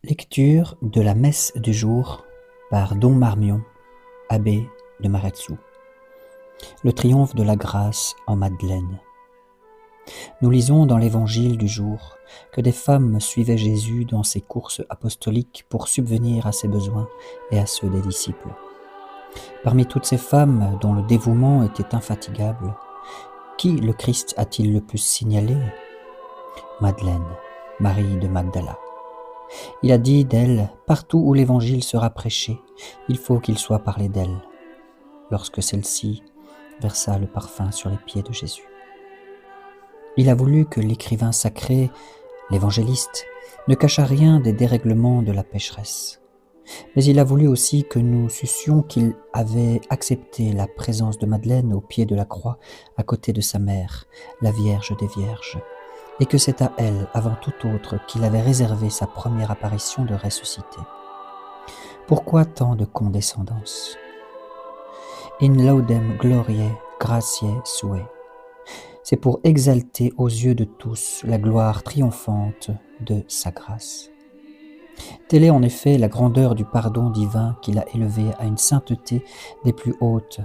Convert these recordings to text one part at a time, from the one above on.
Lecture de la messe du jour par Don Marmion, abbé de Maretsou. Le triomphe de la grâce en Madeleine. Nous lisons dans l'évangile du jour que des femmes suivaient Jésus dans ses courses apostoliques pour subvenir à ses besoins et à ceux des disciples. Parmi toutes ces femmes dont le dévouement était infatigable, qui le Christ a-t-il le plus signalé? Madeleine, Marie de Magdala. Il a dit d'elle, partout où l'évangile sera prêché, il faut qu'il soit parlé d'elle, lorsque celle-ci versa le parfum sur les pieds de Jésus. Il a voulu que l'écrivain sacré, l'évangéliste, ne cachât rien des dérèglements de la pécheresse. Mais il a voulu aussi que nous sussions qu'il avait accepté la présence de Madeleine au pied de la croix, à côté de sa mère, la Vierge des Vierges, et que c'est à elle, avant tout autre, qu'il avait réservé sa première apparition de ressuscité. Pourquoi tant de condescendance? In laudem gloriae gratiae suae. C'est pour exalter aux yeux de tous la gloire triomphante de sa grâce. Telle est en effet la grandeur du pardon divin qu'il a élevé à une sainteté des plus hautes,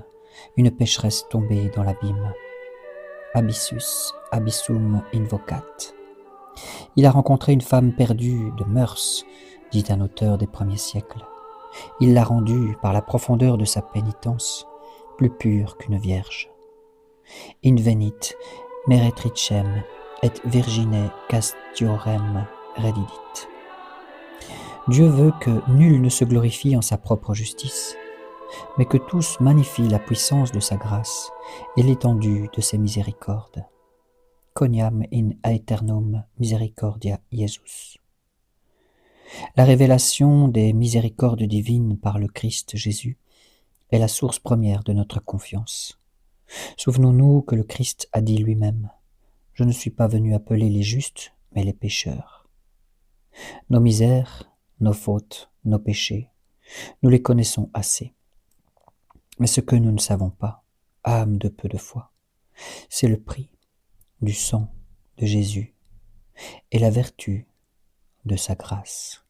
une pécheresse tombée dans l'abîme. Abyssus abyssum invocat. Il a rencontré une femme perdue de mœurs, dit un auteur des premiers siècles. Il l'a rendue, par la profondeur de sa pénitence, plus pure qu'une vierge. Invenit meretricem et virgine castiorem redidit. Dieu veut que nul ne se glorifie en sa propre justice, mais que tous magnifient la puissance de sa grâce et l'étendue de ses miséricordes. Coniam in aeternum misericordia Iesus. La révélation des miséricordes divines par le Christ Jésus est la source première de notre confiance. Souvenons-nous que le Christ a dit lui-même « Je ne suis pas venu appeler les justes, mais les pécheurs ». Nos misères, nos fautes, nos péchés, nous les connaissons assez. Mais ce que nous ne savons pas, âme de peu de foi, c'est le prix du sang de Jésus et la vertu de sa grâce.